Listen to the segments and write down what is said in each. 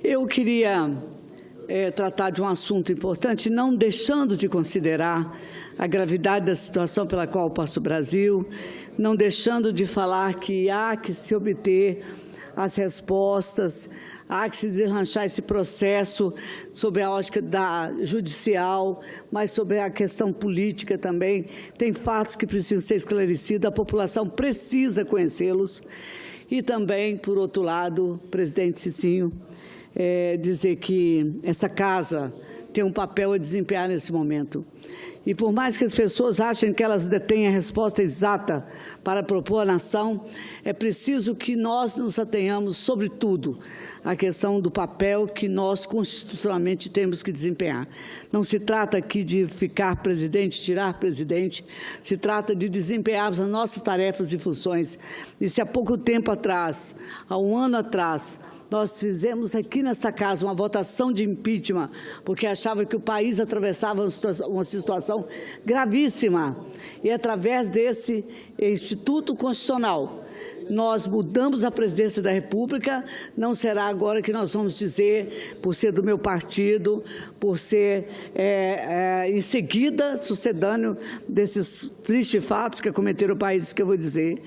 Eu queria tratar de um assunto importante, não deixando de considerar a gravidade da situação pela qual passa o Brasil, não deixando de falar que há que se obter as respostas, há que se deslanchar esse processo sobre a ótica judicial, mas sobre a questão política também. Tem fatos que precisam ser esclarecidos, a população precisa conhecê-los. E também, por outro lado, presidente Cicinho, dizer que essa casa tem um papel a desempenhar nesse momento. E por mais que as pessoas achem que elas detêm a resposta exata para propor à nação, é preciso que nós nos atenhamos, sobretudo, à questão do papel que nós constitucionalmente temos que desempenhar. Não se trata aqui de ficar presidente, tirar presidente, se trata de desempenharmos as nossas tarefas e funções. E se há pouco tempo atrás, há um ano atrás, nós fizemos aqui nesta casa uma votação de impeachment, porque achava que o país atravessava uma situação gravíssima. E através desse Instituto Constitucional, nós mudamos a presidência da República, não será agora que nós vamos dizer, por ser do meu partido, por ser em seguida, sucedâneo desses tristes fatos que acometeram o país, que eu vou dizer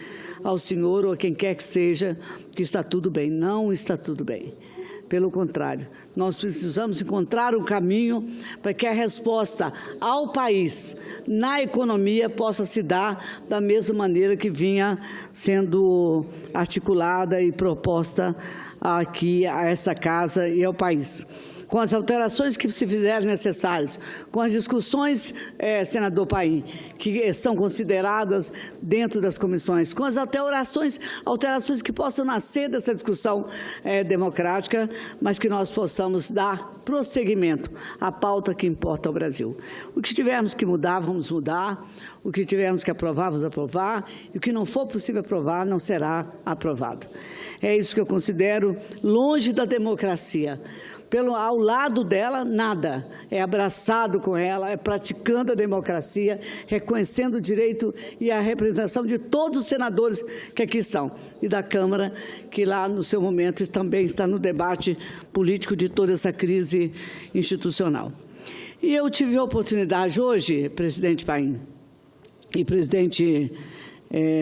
ao senhor ou a quem quer que seja, que está tudo bem. Não está tudo bem. Pelo contrário, nós precisamos encontrar um caminho para que a resposta ao país, na economia, possa se dar da mesma maneira que vinha sendo articulada e proposta aqui a essa casa e ao país. Com as alterações que se fizerem necessárias, com as discussões, senador Paim, que são consideradas dentro das comissões, com as alterações que possam nascer dessa discussão democrática, mas que nós possamos dar prosseguimento à pauta que importa ao Brasil. O que tivermos que mudar, vamos mudar. O que tivermos que aprovar, vamos aprovar. E o que não for possível aprovar, não será aprovado. É isso que eu considero longe da democracia. Ao lado dela, nada. É abraçado com ela, é praticando a democracia, reconhecendo o direito e a representação de todos os senadores que aqui estão. E da Câmara, que lá no seu momento também está no debate político de toda essa crise institucional. E eu tive a oportunidade hoje, presidente Paim e presidente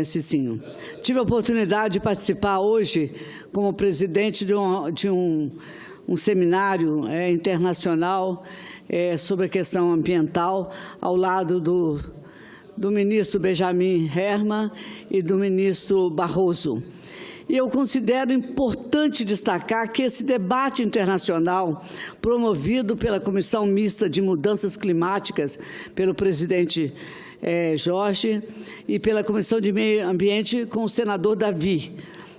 Cicinho, tive a oportunidade de participar hoje como presidente de um seminário internacional sobre a questão ambiental, ao lado do ministro Benjamin Herman e do ministro Barroso. E eu considero importante destacar que esse debate internacional, promovido pela Comissão Mista de Mudanças Climáticas, pelo presidente Jorge, e pela Comissão de Meio Ambiente com o senador Davi,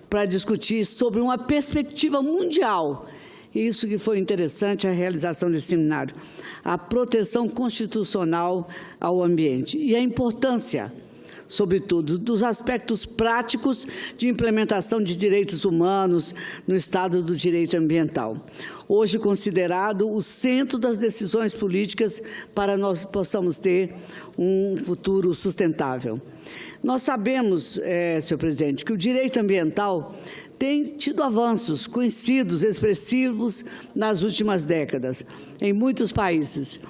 para discutir sobre uma perspectiva mundial. Isso que foi interessante, a realização desse seminário, a proteção constitucional ao ambiente e a importância, sobretudo, dos aspectos práticos de implementação de direitos humanos no estado do direito ambiental, hoje considerado o centro das decisões políticas para nós possamos ter um futuro sustentável. Nós sabemos, senhor presidente, que o direito ambiental tem tido avanços conhecidos, expressivos nas últimas décadas, em muitos países,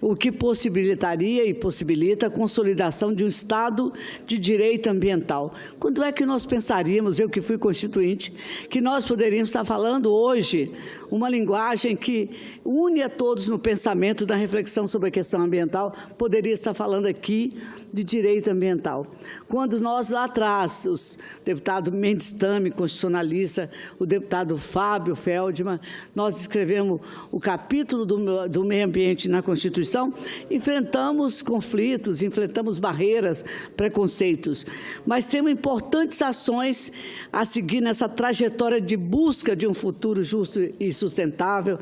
o que possibilitaria e possibilita a consolidação de um Estado de direito ambiental. Quando é que nós pensaríamos, eu que fui constituinte, que nós poderíamos estar falando hoje uma linguagem que une a todos no pensamento da reflexão sobre a questão ambiental, poderia estar falando aqui de direito ambiental. Quando nós lá atrás, o deputado Mendes Tame, constitucionalista, o deputado Fábio Feldman, nós escrevemos o capítulo do meio ambiente na Constituição, enfrentamos conflitos, enfrentamos barreiras, preconceitos, mas temos importantes ações a seguir nessa trajetória de busca de um futuro justo e sustentável.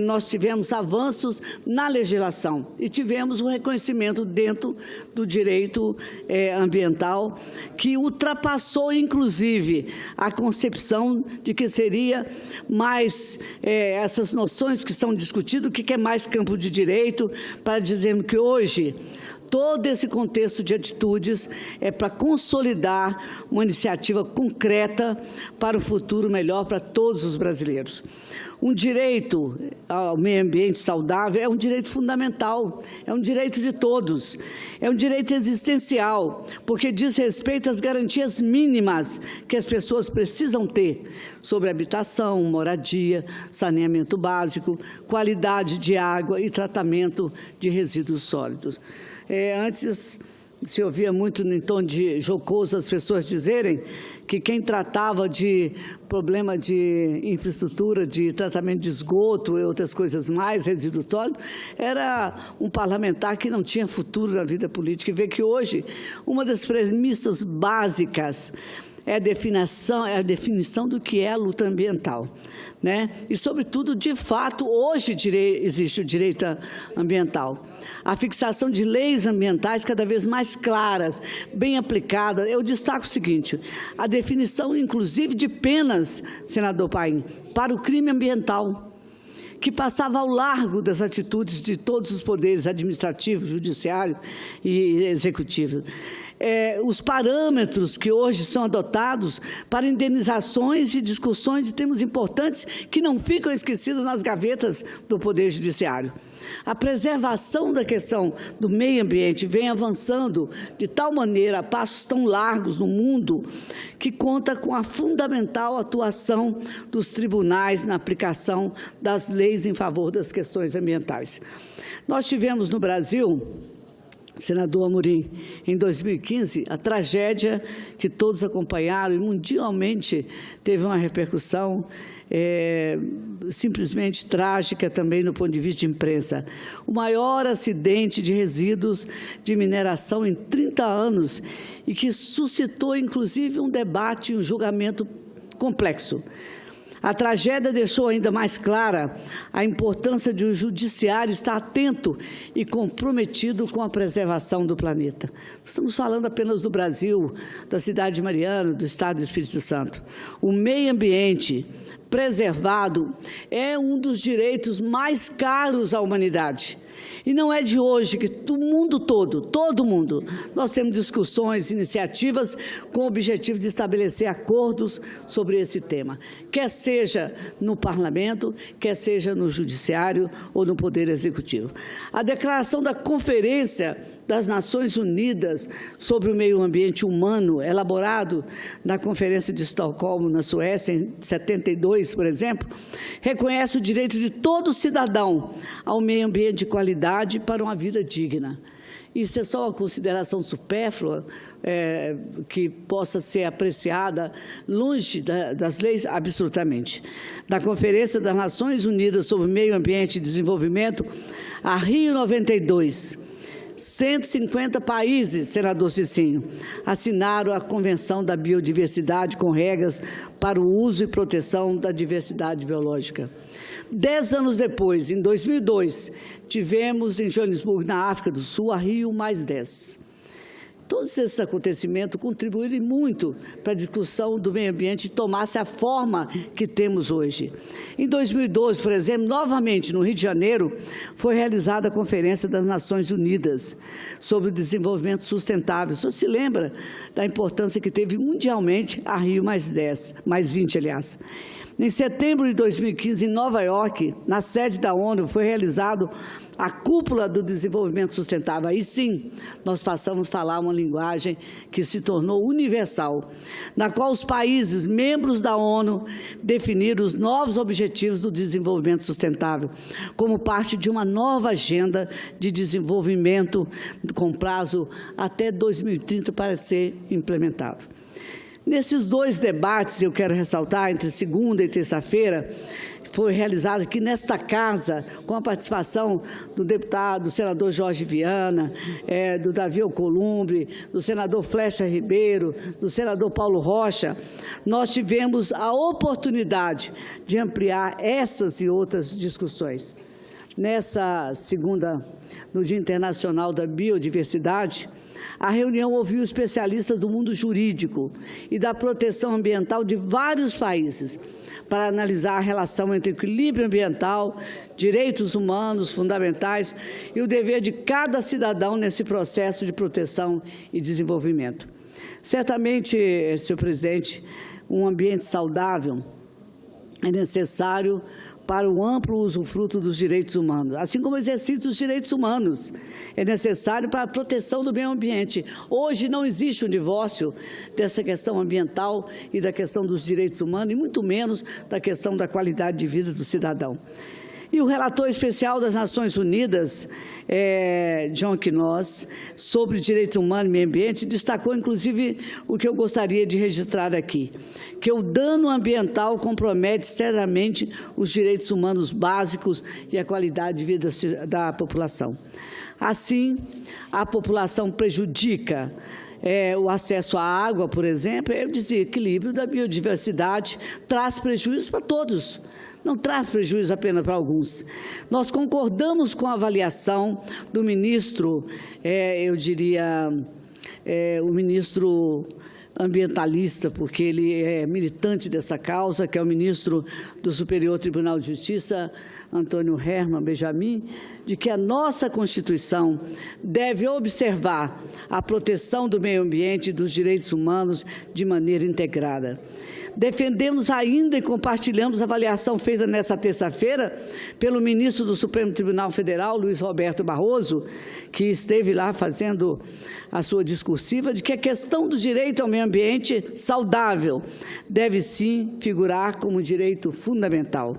Nós tivemos avanços na legislação e tivemos um reconhecimento dentro do direito ambiental que ultrapassou, inclusive, a concepção de que seria mais essas noções que são discutidas, o que é mais campo de direito, para dizermos que hoje Todo esse contexto de atitudes é para consolidar uma iniciativa concreta para um futuro melhor para todos os brasileiros. Um direito ao meio ambiente saudável é um direito fundamental, é um direito de todos, é um direito existencial, porque diz respeito às garantias mínimas que as pessoas precisam ter sobre habitação, moradia, saneamento básico, qualidade de água e tratamento de resíduos sólidos. Antes se ouvia muito em tom de jocoso as pessoas dizerem que quem tratava de problema de infraestrutura, de tratamento de esgoto e outras coisas mais, resíduos sólidos, era um parlamentar que não tinha futuro na vida política. E vê que hoje uma das premissas básicas é a definição do que é a luta ambiental, né? E, sobretudo, de fato, hoje existe o direito ambiental. A fixação de leis ambientais cada vez mais claras, bem aplicadas. Eu destaco o seguinte: a definição, inclusive, de penas, senador Paim, para o crime ambiental, que passava ao largo das atitudes de todos os poderes administrativo, judiciário e executivo. Os parâmetros que hoje são adotados para indenizações e discussões de temas importantes que não ficam esquecidos nas gavetas do Poder Judiciário. A preservação da questão do meio ambiente vem avançando de tal maneira, a passos tão largos no mundo, que conta com a fundamental atuação dos tribunais na aplicação das leis em favor das questões ambientais. Nós tivemos no Brasil, senador Amorim, em 2015, a tragédia que todos acompanharam e mundialmente teve uma repercussão simplesmente trágica também no ponto de vista de imprensa. O maior acidente de resíduos de mineração em 30 anos e que suscitou, inclusive, um debate e um julgamento complexo. A tragédia deixou ainda mais clara a importância de o judiciário estar atento e comprometido com a preservação do planeta. Estamos falando apenas do Brasil, da cidade de Mariana, do estado do Espírito Santo. O meio ambiente preservado é um dos direitos mais caros à humanidade. E não é de hoje que do mundo todo mundo, nós temos discussões, iniciativas com o objetivo de estabelecer acordos sobre esse tema, quer seja no Parlamento, quer seja no Judiciário ou no Poder Executivo. A declaração da Conferência das Nações Unidas sobre o Meio Ambiente Humano, elaborado na Conferência de Estocolmo, na Suécia, em 72, por exemplo, reconhece o direito de todo cidadão ao meio ambiente de qualidade para uma vida digna. Isso é só uma consideração supérflua, que possa ser apreciada longe das leis, absolutamente. Na Conferência das Nações Unidas sobre o Meio Ambiente e Desenvolvimento, a Rio 92, 150 países, senador Cicinho, assinaram a Convenção da Biodiversidade com regras para o uso e proteção da diversidade biológica. 10 anos depois, em 2002, tivemos em Joanesburgo, na África do Sul, a Rio +10. Todos esses acontecimentos contribuíram muito para a discussão do meio ambiente tomasse a forma que temos hoje. Em 2012, por exemplo, novamente no Rio de Janeiro, foi realizada a Conferência das Nações Unidas sobre o Desenvolvimento Sustentável. O senhor se lembra da importância que teve mundialmente a Rio +20, aliás. Em setembro de 2015, em Nova York, na sede da ONU, foi realizado a Cúpula do Desenvolvimento Sustentável. Aí sim, nós passamos a falar uma linguagem que se tornou universal, na qual os países membros da ONU definiram os novos objetivos do desenvolvimento sustentável, como parte de uma nova agenda de desenvolvimento com prazo até 2030 para ser implementado. Nesses dois debates, eu quero ressaltar, entre segunda e terça-feira, foi realizado aqui nesta casa, com a participação do deputado, do senador Jorge Viana, do Davi Alcolumbre, do senador Flecha Ribeiro, do senador Paulo Rocha. Nós tivemos a oportunidade de ampliar essas e outras discussões. Nessa segunda, no Dia Internacional da Biodiversidade, a reunião ouviu especialistas do mundo jurídico e da proteção ambiental de vários países para analisar a relação entre equilíbrio ambiental, direitos humanos fundamentais e o dever de cada cidadão nesse processo de proteção e desenvolvimento. Certamente, senhor presidente, um ambiente saudável é necessário para o amplo usufruto dos direitos humanos, assim como o exercício dos direitos humanos é necessário para a proteção do meio ambiente. Hoje não existe um divórcio dessa questão ambiental e da questão dos direitos humanos, e muito menos da questão da qualidade de vida do cidadão. E o relator especial das Nações Unidas, John Knauss, sobre direitos humanos e meio ambiente, destacou, inclusive, o que eu gostaria de registrar aqui, que o dano ambiental compromete seriamente os direitos humanos básicos e a qualidade de vida da população. Assim, a população prejudica o acesso à água, por exemplo, o desequilíbrio da biodiversidade traz prejuízo para todos. Não traz prejuízo apenas para alguns. Nós concordamos com a avaliação do ministro, o ministro ambientalista, porque ele é militante dessa causa, que é o ministro do Superior Tribunal de Justiça, Antônio Herman Benjamin, de que a nossa Constituição deve observar a proteção do meio ambiente e dos direitos humanos de maneira integrada. Defendemos ainda e compartilhamos a avaliação feita nesta terça-feira pelo ministro do Supremo Tribunal Federal, Luiz Roberto Barroso, que esteve lá fazendo a sua discursiva, de que a questão do direito ao meio ambiente saudável deve sim figurar como direito fundamental.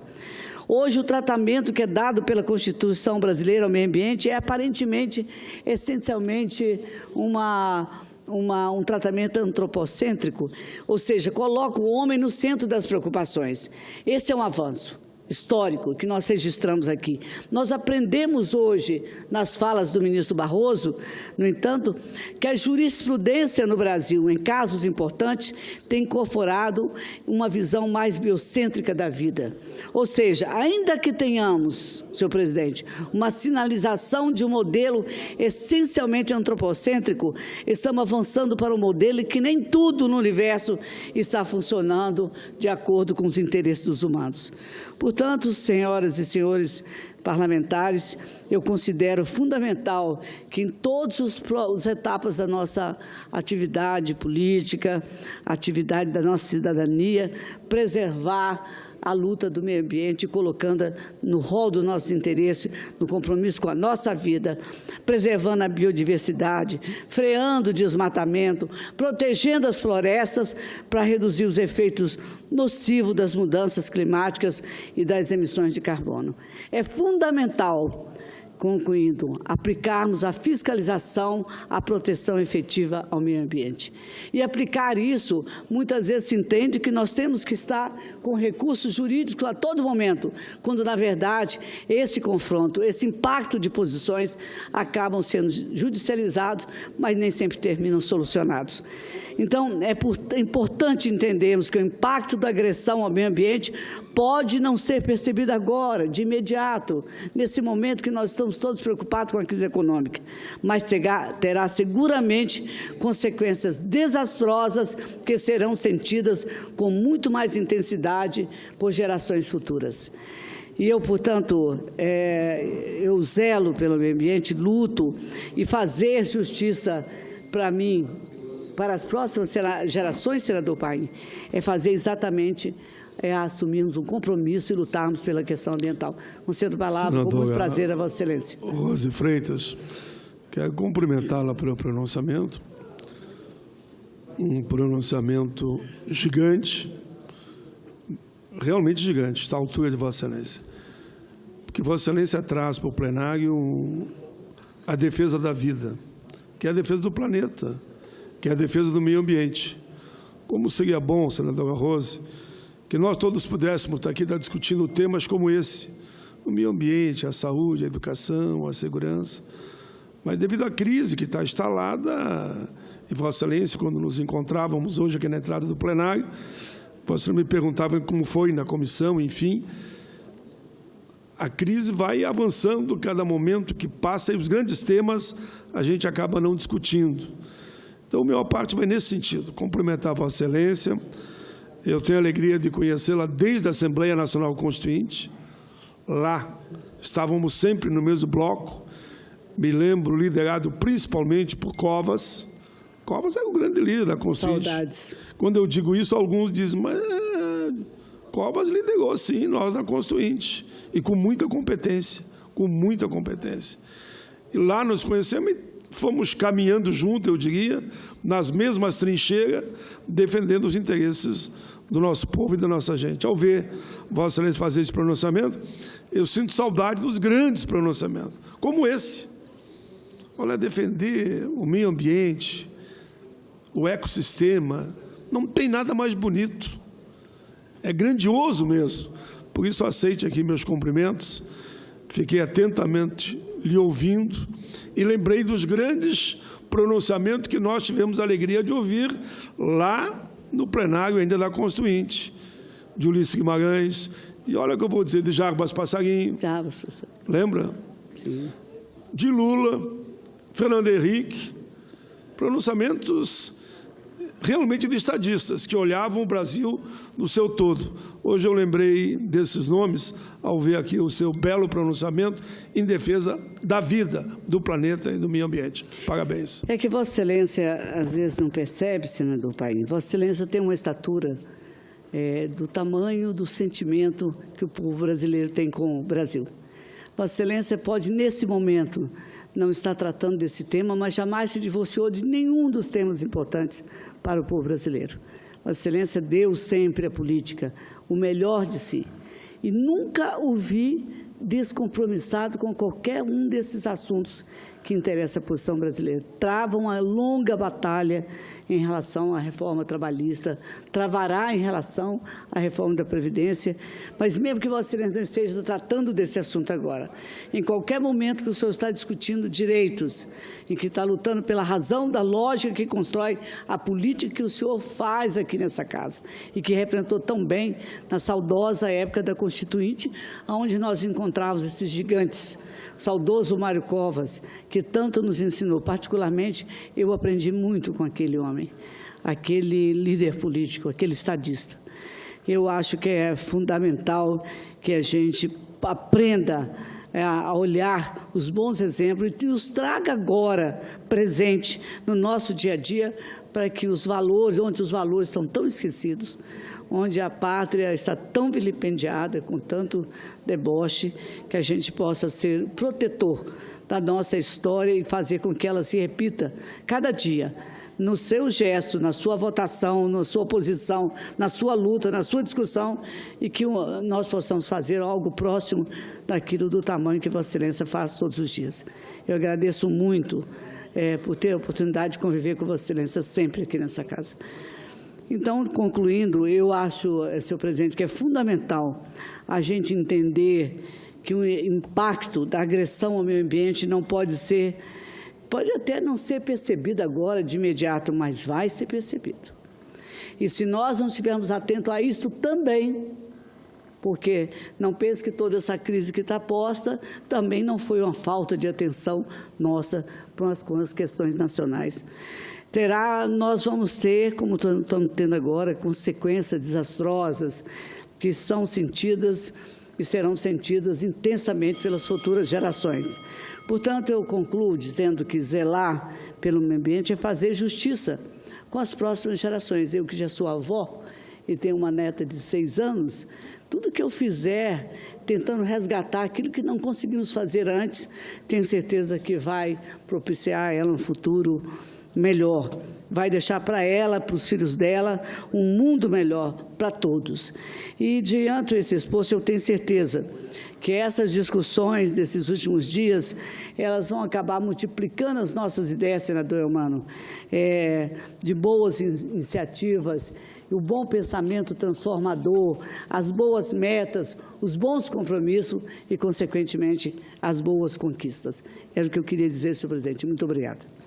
Hoje, o tratamento que é dado pela Constituição brasileira ao meio ambiente é aparentemente, essencialmente, um tratamento antropocêntrico, ou seja, coloca o homem no centro das preocupações. Esse é um avanço histórico que nós registramos aqui. Nós aprendemos hoje, nas falas do ministro Barroso, no entanto, que a jurisprudência no Brasil, em casos importantes, tem incorporado uma visão mais biocêntrica da vida. Ou seja, ainda que tenhamos, senhor presidente, uma sinalização de um modelo essencialmente antropocêntrico, estamos avançando para um modelo que nem tudo no universo está funcionando de acordo com os interesses dos humanos. Portanto, senhoras e senhores parlamentares, eu considero fundamental que em todas as etapas da nossa atividade política, atividade da nossa cidadania, preservar a luta do meio ambiente, colocando no rol do nosso interesse, no compromisso com a nossa vida, preservando a biodiversidade, freando o desmatamento, protegendo as florestas para reduzir os efeitos nocivos das mudanças climáticas e das emissões de carbono. É fundamental, concluindo, aplicarmos a fiscalização, a proteção efetiva ao meio ambiente. E aplicar isso, muitas vezes se entende que nós temos que estar com recursos jurídicos a todo momento, quando, na verdade, esse confronto, esse impacto de posições acabam sendo judicializados, mas nem sempre terminam solucionados. Então, é importante entendermos que o impacto da agressão ao meio ambiente pode não ser percebido agora, de imediato, nesse momento que nós estamos todos preocupados com a crise econômica, mas terá seguramente consequências desastrosas que serão sentidas com muito mais intensidade por gerações futuras. E eu, portanto, eu zelo pelo meio ambiente, luto, e fazer justiça, para mim, para as próximas gerações, senador Paim, é fazer exatamente, assumirmos um compromisso e lutarmos pela questão ambiental. Concedo a palavra, com muito prazer, a Vossa Excelência. Rose Freitas, quero cumprimentá-la pelo pronunciamento, um pronunciamento gigante, realmente gigante, está à altura de Vossa Excelência, porque Vossa Excelência traz para o plenário a defesa da vida, que é a defesa do planeta, que é a defesa do meio ambiente. Como seria bom, senadora Rose, que nós todos pudéssemos estar aqui discutindo temas como esse, o meio ambiente, a saúde, a educação, a segurança, mas devido à crise que está instalada, e Vossa Excelência, quando nos encontrávamos hoje aqui na entrada do plenário, Vossa Excelência me perguntava como foi na comissão, enfim, a crise vai avançando cada momento que passa e os grandes temas a gente acaba não discutindo. Então, a minha parte vai nesse sentido, cumprimentar Vossa Excelência, Eu tenho a alegria de conhecê-la desde a Assembleia Nacional Constituinte. Lá estávamos sempre no mesmo bloco. Me lembro, liderado principalmente por Covas. Covas é o grande líder da Constituinte. Saudades. Quando eu digo isso, alguns dizem, mas Covas liderou, sim, nós na Constituinte. E com muita competência, com muita competência. E lá nos conhecemos e fomos caminhando junto, eu diria, nas mesmas trincheiras, defendendo os interesses do nosso povo e da nossa gente. Ao ver Vossa Excelência fazer esse pronunciamento, eu sinto saudade dos grandes pronunciamentos, como esse. Olha, defender o meio ambiente, o ecossistema, não tem nada mais bonito. É grandioso mesmo. Por isso, aceite aqui meus cumprimentos. Fiquei atentamente lhe ouvindo e lembrei dos grandes pronunciamentos que nós tivemos a alegria de ouvir lá no plenário ainda da Constituinte, de Ulisses Guimarães, e olha o que eu vou dizer de Jarbas Passarinho, lembra? Sim. De Lula, Fernando Henrique, pronunciamentos realmente de estadistas, que olhavam o Brasil no seu todo. Hoje eu lembrei desses nomes, ao ver aqui o seu belo pronunciamento em defesa da vida, do planeta e do meio ambiente. Parabéns. É que Vossa Excelência, às vezes, não percebe, senador Paim. Vossa Excelência tem uma estatura do tamanho do sentimento que o povo brasileiro tem com o Brasil. Vossa Excelência pode, nesse momento, não estar tratando desse tema, mas jamais se divorciou de nenhum dos temas importantes para o povo brasileiro. Vossa Excelência deu sempre à política o melhor de si e nunca o vi descompromissado com qualquer um desses assuntos que interessa a posição brasileira. Trava uma longa batalha em relação à reforma trabalhista, travará em relação à reforma da Previdência, mas mesmo que Vossa Excelência esteja tratando desse assunto agora, em qualquer momento que o senhor está discutindo direitos, em que está lutando pela razão da lógica que constrói a política que o senhor faz aqui nessa casa e que representou tão bem na saudosa época da Constituinte, onde nós encontrávamos esses gigantes, saudoso Mário Covas, que tanto nos ensinou. Particularmente, eu aprendi muito com aquele homem, aquele líder político, aquele estadista. Eu acho que é fundamental que a gente aprenda a olhar os bons exemplos e os traga agora presente no nosso dia a dia, para que os valores, onde os valores estão tão esquecidos, onde a pátria está tão vilipendiada, com tanto deboche, que a gente possa ser protetor da nossa história e fazer com que ela se repita cada dia, no seu gesto, na sua votação, na sua posição, na sua luta, na sua discussão, e que nós possamos fazer algo próximo daquilo do tamanho que Vossa Excelência faz todos os dias. Eu agradeço muito por ter a oportunidade de conviver com Vossa Excelência sempre aqui nessa casa. Então, concluindo, eu acho, senhor presidente, que é fundamental a gente entender que o impacto da agressão ao meio ambiente não pode até não ser percebido agora de imediato, mas vai ser percebido. E se nós não estivermos atentos a isso também, porque não pense que toda essa crise que está posta também não foi uma falta de atenção nossa com as questões nacionais. Nós vamos ter, como estamos tendo agora, consequências desastrosas que são sentidas e serão sentidas intensamente pelas futuras gerações. Portanto, eu concluo dizendo que zelar pelo meio ambiente é fazer justiça com as próximas gerações. Eu que já sou avó e tenho uma neta de 6 anos, tudo que eu fizer tentando resgatar aquilo que não conseguimos fazer antes, tenho certeza que vai propiciar a ela um futuro melhor, vai deixar para ela, para os filhos dela, um mundo melhor para todos. E, diante desse exposto, eu tenho certeza que essas discussões desses últimos dias, elas vão acabar multiplicando as nossas ideias, senador Eumano, de boas iniciativas, o bom pensamento transformador, as boas metas, os bons compromissos e, consequentemente, as boas conquistas. Era o que eu queria dizer, senhor presidente. Muito obrigada.